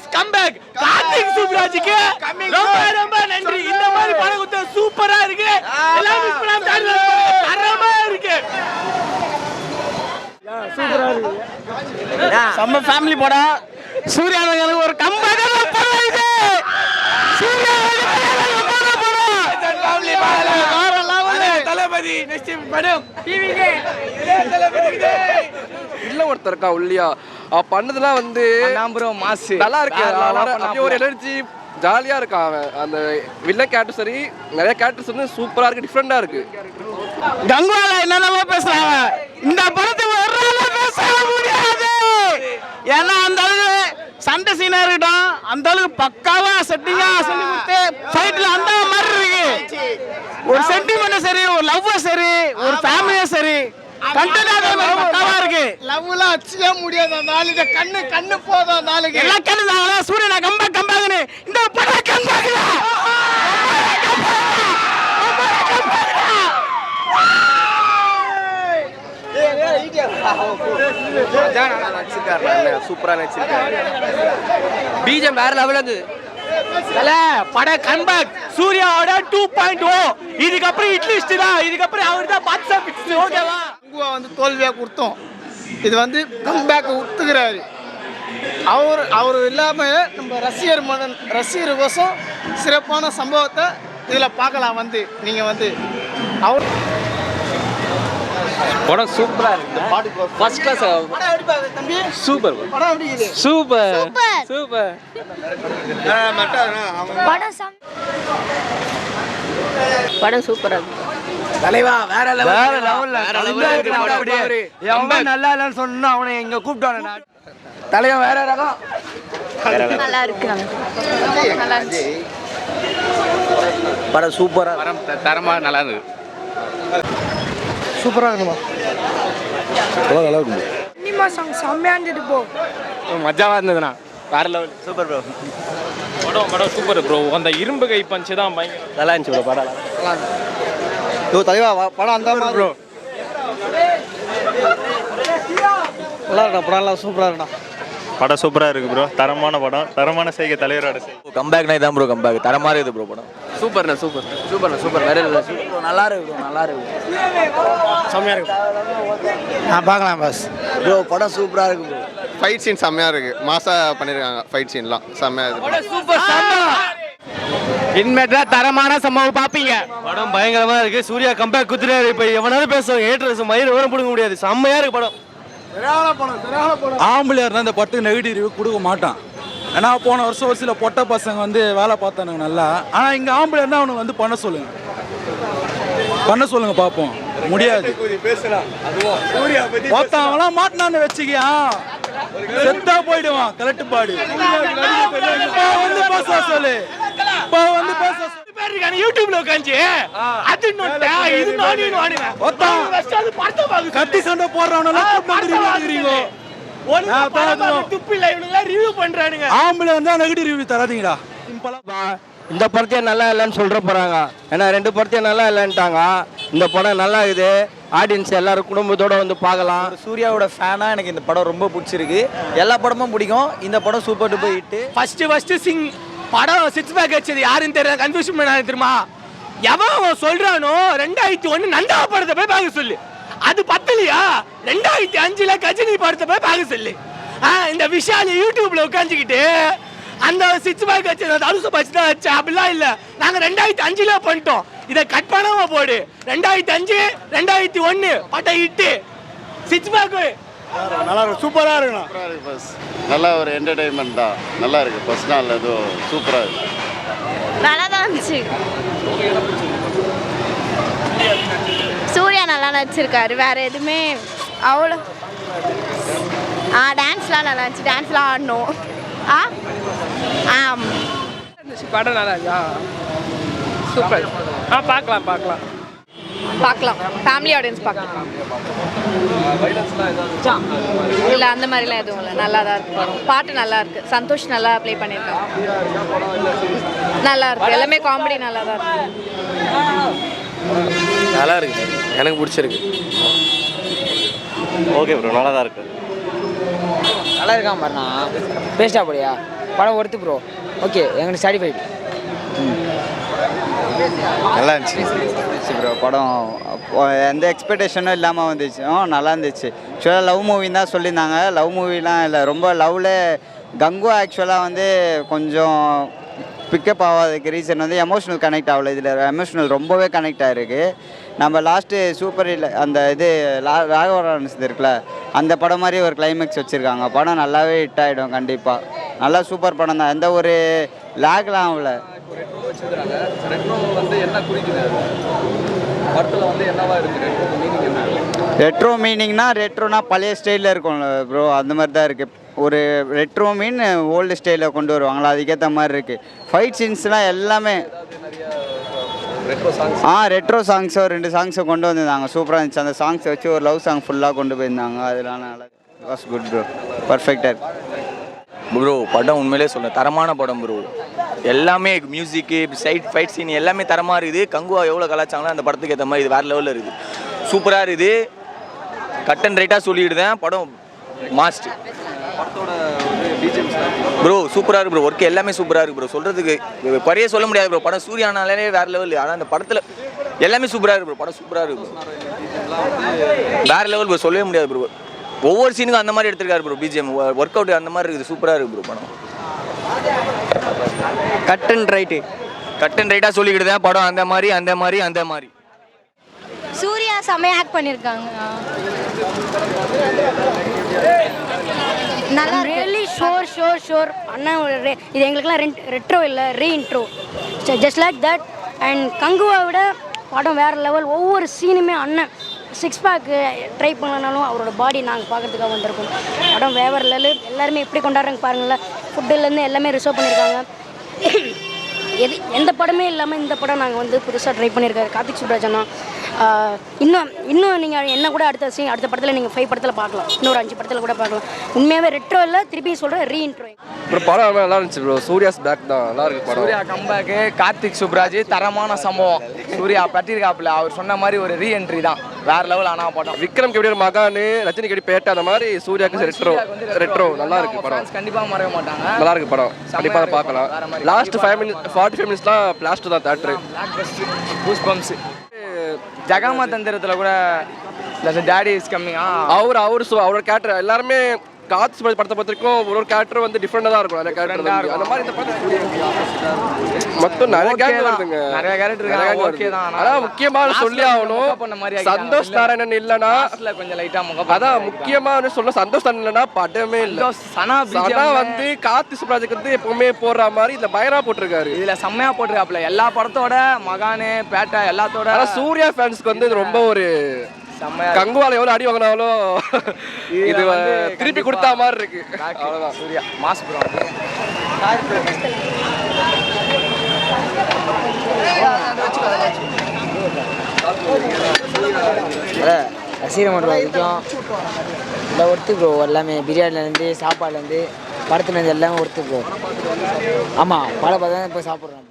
Nice comeback Karthik சுப்ராஜுக்கு ரொம்ப நன்றி. இந்த மாதிரி படம் கொடுத்த சூப்பரா இருக்கு. எல்லாம் மிஸ் பண்ணாம தரமா இருக்கு. சூப்பரா இருக்கு. நம்ம ஃபேமிலி படம். சூர்யா எனக்கு ஒரு கம்பேக் படம் இது. சூர்யா ஃபேமிலி படம். தலபதி நெக்ஸ்ட் படம் டிவிக்கு தலபதி இல்ல ஒருத்தர் இருக்கா உள்ளியா பண்ணதெல்லாம் வந்து மாசு நல்லா இருக்கு. அப்படியே ஒரு எனர்ஜி ஜாலியா இருக்கா. அவன் அந்த வில்ல கேரக்டர் சரி நிறைய கேரக்டர்ஸ் வந்து சூப்பரா இருக்கு, டிஃப்ரெண்டா இருக்கு. கங்குவால என்னென்னமோ பேசுறாங்க. இந்த படத்தை பேச முடியாது. ஏன்னா அந்த அளவுக்கு சண்டை சீனா இருக்கட்டும், அந்த அளவுக்கு பக்காவா செட்டிங்கா சொல்லி கொடுத்து ஃபைட்ல அந்த மாதிரி இருக்கு. ஒரு சென்டிமெண்ட் சரி, ஒரு லவ் சரி, ஒரு ஃபேமிலியும் சரி, பக்காவா இருக்கு. லவ்ல அச்சியே முடியாது. அந்த ஆளுக்கு கண்ணு போதும். அந்த ஆளுக்கு எல்லா கண்ணு தான். சூரியனா கம்பாகனு இந்த படம் கம்பாகல. சூப்பரா நடிச்சிருக்காரு. பிஜிஎம் வேற லெவல்ல இருந்தது. பட கம்பேக் சூர்யாவோட 2.0. இதுக்கப்புறம் இட்லிஸ்ட் தான். இதுக்கப்புறம் அவர் தான் பாக்ஸ் ஆபீஸ். ஓகேவா? கங்குவா வந்து தோல்வியா கொடுத்தோம். இது வந்து கம்பேக் விட்டுக்கிறாரு. அவர் இல்லாம நம்ம ரசிகருக்கோசம் சிறப்பான சம்பவத்தை இதுல பார்க்கலாம். வந்து நீங்க வந்து அவர் படம் சூப்பரா இருக்கு. ஃபர்ஸ்ட் கிளாஸ் தம்பி. சூப்பர் படம் எப்படி இருக்கு? Super super. படம் சூப்பரா இருக்கு. தலைவா வேற லெவல்ல எவன் நல்லா இல்லன்னு சொன்னா அவனை எங்க கூப்பிட்டானே. தலைவா வேற ரகம். நல்லா இருக்கு. நல்லா இருந்துச்சு. படம் சூப்பரா, படம் தரமா நல்லா இருந்தது. சூப்பரா இருக்குமா? நல்லா இருக்கு. சினிமா சாங் செம்மையா இருந்தது ப்ரோ. மஜாவா இருந்ததுண்ணா. வேற லெவல். Super bro. படம் சூப்பர் ப்ரோ. அந்த இரும்பு கை பஞ்சு தான் பயங்கர நல்லா இருந்துச்சு ப்ரோ. படம் நல்லா இருந்துச்சு. தலைவா படம் அந்த மாதிரி ப்ரோ. நல்லா இருக்கா படம். நல்லா சூப்பரா இருக்கா படம். சூப்பராக இருக்குது ப்ரோ. தரமான படம், தரமான செய்கை தலைவரோட செய்கை. கம்பேக்னா இதான் ப்ரோ. கம்பேக் தரமாக இருக்குது ப்ரோ. படம் சூப்பர்ண்ணா சூப்பர் வேற நல்லா இருக்கு ப்ரோ. நல்லா இருக்கு செம்மையா இருக்கு. நான் பார்க்கலாம் பாஸ். ப்ரோ படம் சூப்பராக இருக்கு ப்ரோ. ஃபைட் சீன் செம்மையா இருக்கு. மாசா பண்ணிருக்காங்க. ஃபைட் சீன்லாம் செம்மையா இருக்கு. சூப்பர் இன்மேட்டா தரமான சம்பவம் பாப்பீங்க. படம் பயங்கரமா இருக்கு. சூர்யா கம்பேக் குத்துறாரு. இப்போ எவனாலும் பேசுவாங்க. ஏட்ரஸ் மயிறு வர பிடுங்க முடியாது. செம்மையா இருக்கு படம். ஆம்பளையார் இந்த படத்துக்கு நெகட்டிவ் ரிவ்யூ கொடுக்க மாட்டான். ஏன்னா போன வருஷம் ஒரு சில பொட்டை பசங்க வந்து வேலை பார்த்தானுங்க நல்லா. ஆனால் இங்கே ஆம்பளையார் தான் அவனுக்கு வந்து பண்ண சொல்லுங்க பார்ப்போம். முடியாது. ஒருத்தவங்களாம் மாட்டினான்னு வச்சுக்கியா செத்தா போயிடுவான். கலெக்ட் பாடு வந்து பேச சொல்லு. வந்து பேச யூடியூப்ல உட்காந்து அது இது கத்தி சண்டை போடுறவங்க துப்பில ரிவ்யூ பண்றானுங்க. ஆம்பளை வந்தா நெகட்டிவ் ரிவ்யூ தராதீங்கடா. இந்த படத்தையே நல்லா இல்லைன்னு சொல்ற போறாங்க. ஏன்னா 2 படத்தையும் நல்லா இல்லைன்ட்டாங்க. இந்த படம் நல்லா இருக்குது. ஆடியன்ஸ் எல்லாரும் குடும்பத்தோட வந்து பார்க்கலாம். சூர்யாவோட ஃபேனா எனக்கு இந்த படம் ரொம்ப பிடிச்சிருக்கு. எல்லா படமும் பிடிக்கும். இந்த படம் super duper hit. First Singh படம் 6 பேக் வச்சது யாருன்னு தெரியல. கன்ஃபியூஷன் பண்ணாது தெரியுமா? எவன் சொல்றானோ 2001 நந்தா படத்தை போய் பார்க்க சொல்லு. அது பத்தலையா 2005 கஜினி படத்தை போய் பார்க்க சொல்லு. இந்த விஷால் யூடியூப்ல உட்காந்துக்கிட்டு அந்த 6 பேக் வச்சது தனுசு பச்சு தான் வச்சா. அப்படிலாம் இல்லை. நாங்கள் 2005 பண்ணிட்டோம். இதை கட் பண்ணாம போடு. 2005 2001 பட்ட ஹிட்டு 6 பேக் நல்லா இருக்கு. சூப்பரா இருக்குண்ணா. நல்லா ஒரு என்டர்டைன்மெண்ட் தான். நல்லா இருக்கு. ஃபர்ஸ்ட் நாள் ஏதோ சூப்பரா இருக்கு. நல்லா தான் இருந்துச்சு. சூர்யா நல்லா நடிச்சிருக்காரு. வேற எதுவுமே அவ்வளோ. டான்ஸ்லாம் நல்லா இருந்துச்சு. டான்ஸ்லாம் ஆடணும். படம் நல்லா இருக்கா? சூப்பர். பார்க்கலாம் ஃபேமிலி ஆடியன்ஸ் பார்க்கலாம். இல்லை அந்த மாதிரிலாம் எதுவும் இல்லை. நல்லா தான் இருக்கு படம். பாட்டு நல்லா இருக்கு. சந்தோஷ் நல்லா ப்ளே பண்ணியிருக்காங்க. நல்லா இருக்கு. எல்லாமே காமெடி நல்லா தான் இருக்கு. நல்லா இருக்கு. எனக்கு பிடிச்சிருக்கு. Okay bro. நல்லா தான் இருக்கு. நல்லா இருக்கான் பாருண்ணா. பேஸ்டா போடியா படம் ஒர்த்து ப்ரோ. ஓகே எங்களுக்கு சாட்டிஸ்ஃபைடு. நல்லா இருந்துச்சு ப்ரோ படம். எந்த எக்ஸ்பெக்டேஷனும் இல்லாமல் வந்துச்சு. நல்லா இருந்துச்சு. ஆக்சுவலாக லவ் மூவின்னு தான் சொல்லியிருந்தாங்க. லவ் மூவிலாம் இல்லை, ரொம்ப லவ்வில் கங்குவா ஆக்சுவலாக வந்து கொஞ்சம் பிக்கப் ஆகாததுக்கு ரீசன் வந்து எமோஷ்னல் கனெக்ட் ஆகல. இதில் எமோஷ்னல் ரொம்பவே கனெக்ட் ஆகிருக்கு. நம்ம லாஸ்ட்டு சூப்பர் ஹிட் அந்த இது ராகவரான்ஸ் இருக்குல்ல, அந்த படம் மாதிரி ஒரு கிளைமேக்ஸ் வச்சுருக்காங்க. படம் நல்லாவே ஹிட் ஆகிடும் கண்டிப்பாக. நல்லா சூப்பர் படம் தான், எந்த ஒரு லேக்லாம் ஆகல. ரெட்ரோ மீனிங்னா ரெட்ரோனா பழைய ஸ்டைலில் இருக்கும்ல ப்ரோ, அந்த மாதிரி தான் இருக்குது. ஒரு ரெட்ரோ மீன் ஓல்டு ஸ்டைலில் கொண்டு வருவாங்களா, அதுக்கேற்ற மாதிரி இருக்குது. ஃபைட் சீன்ஸ்லாம் எல்லாமே ரெட்ரோ சாங்ஸோ 2 சாங்ஸை கொண்டு வந்திருந்தாங்க. சூப்பராக இருந்துச்சு. அந்த சாங்ஸை வச்சு ஒரு லவ் சாங் ஃபுல்லாக கொண்டு போயிருந்தாங்க. அதெல்லாம் நல்லா வாஸ் குட் ப்ரோ, பர்ஃபெக்டாக ப்ரோ. படம் உண்மையிலே சொல்கிறேன், தரமான படம் ப்ரோ. எல்லாமே மியூசிக்கு, ஃபைட் சீன் எல்லாமே தரமாக இருக்குது. கங்குவா எவ்வளோ கலாச்சாங்களோ அந்த படத்துக்கு ஏற்ற மாதிரி இது வேறு லெவலில் இருக்குது. சூப்பராக இருக்குது. கட் அண்ட் ரைட்டாக சொல்லிவிடுதேன், படம் மாஸ்ட் ப்ரோ. சூப்பராக இருக்குது ப்ரோ. ஒர்க்கு எல்லாமே சூப்பராக இருக்குது ப்ரோ. சொல்கிறதுக்கு குறைய சொல்ல முடியாது ப்ரோ. படம் சூர்யானாலே வேறு லெவல். ஆனால் அந்த படத்தில் எல்லாமே சூப்பராக இருக்குது ப்ரோ. படம் சூப்பராக இருக்குது வேறு லெவல் ப்ரோ. சொல்லவே முடியாது ப்ரோ. ஒவ்வொரு சீனுக்கும் அந்த மாதிரி எடுத்திருக்காரு ப்ரோ. பிஜிஎம் ஒர்க் அவுட் அந்த மாதிரி இருக்குது. சூப்பராக இருக்குது ப்ரோ படம். கட் அண்ட் ரைட்டாக சொல்லிக்கிட்டு படம் அந்த மாதிரி. சூர்யா செமையாக ஆக்ட் பண்ணியிருக்காங்க. நல்லா ரியலி ஷோர் அண்ணா. இது எங்களுக்குலாம் ரெட்ரோ இல்லை, reintro. Just like that. And Kanguva விட படம் வேறு லெவல். ஒவ்வொரு சீனுமே அண்ணன் 6 பேக்கு ட்ரை பண்ணனாலும் அவரோட பாடி நாங்கள் பார்க்குறதுக்காக வந்திருக்கோம். படம் வேறு லெவல். எல்லாருமே எப்படி கொண்டாடுறாங்க பாருங்களேன். ஃபுட்டுலேருந்து எல்லாமே ரிசர்வ் பண்ணியிருக்காங்க. எந்த படமே இல்லாமல் இந்த படம் நாங்கள் வந்து புதுசாக ட்ரை பண்ணியிருக்காரு கார்த்திக் சுப்ராஜ் அண்ணா. இன்னும் நீங்கள் என்ன கூட அடுத்த படத்தில் நீங்கள் 5 படத்தில் பார்க்கலாம், இன்னொரு 5 படத்தில் கூட பார்க்கலாம். உண்மையாகவே ரெட்ரோ இல்லை, திருப்பி சொல்கிறேன் ரீஇன்ட்ரோ. ப்ரோ படம் நல்லா இருந்துச்சு ப்ரோ. சூர்யாஸ் பேக் தான், நல்லா இருக்கு படம். சூர்யா கம்பேக்கு, கார்த்திக் சுப்ராஜ் தரமான சம்பவம். சூர்யா பட்டிருக்காப்புல, அவர் சொன்ன மாதிரி ஒரு ரீஎன்ட்ரி தான், வேற லெவல். ஆனால் படம் விக்ரம் எப்படி மகானு, ரஜினி கடி பேட்ட அந்த மாதிரி சூர்யாக்கு ரெட்ரோ நல்லா இருக்கு படம். கண்டிப்பாக மறக்க மாட்டாங்க. நல்லா இருக்கு படம், கண்டிப்பாக பார்க்கலாம். லாஸ்ட் 45 மினிட்ஸ்லாம் பிளாஸ்ட் தான் தேட்டரு. பூஸ் பம்ப்ஸ். ஜகாமா தந்திரத்தில் கூட டேடி இஸ் கம்மிங். அவரோட கேரக்டர் எல்லாருமே கார்த்திக் சுப்ராஜ் படத்தை பொறுத்தவரைக்கும் ஒரு கேரக்டர் வந்து டிஃப்ரெண்டாக தான் இருக்கும். நிறைய கேரக்டர் அந்த மாதிரி இந்த படம் மொத்தம் நிறைய கேரக்டர் வருதுங்க. நிறைய கேரக்டர் ஓகே தான். அதான் முக்கியமாக சொல்லி ஆகணும், சந்தோஷ் நாராயணன் இல்லைன்னா கொஞ்சம் லைட்டாக அதான் முக்கியமாக சொல்ல, சந்தோஷ் நாராயணன் இல்லைன்னா படமே இல்லை. சனா வந்து கார்த்திக் சுப்ராஜுக்கு வந்து எப்பவுமே போடுற மாதிரி இதில் பயரா போட்டிருக்காரு. இதில் செம்மையாக போட்டிருக்காப்புல. எல்லா படத்தோட மகானு பேட்டை எல்லாத்தோட. சூர்யா ஃபேன்ஸ்க்கு வந்து இது ரொம்ப ஒரு கங்குவால எவ்வளோ அடி வாங்கினாலும் இது திருப்பி கொடுத்தா மாதிரி இருக்கு. அவ்வளோதான். Suriya mass bro. ரசிகர் மன்றம் வரைக்கும் இல்லை ஒர்த்து ப்ரோ. எல்லாமே பிரியாணிலேருந்து சாப்பாடுலேருந்து படத்துலேருந்து எல்லாமே ஒர்த்து ப்ரோ. ஆமாம், பல படம் இப்போ சாப்பிட்றோம். நம்ம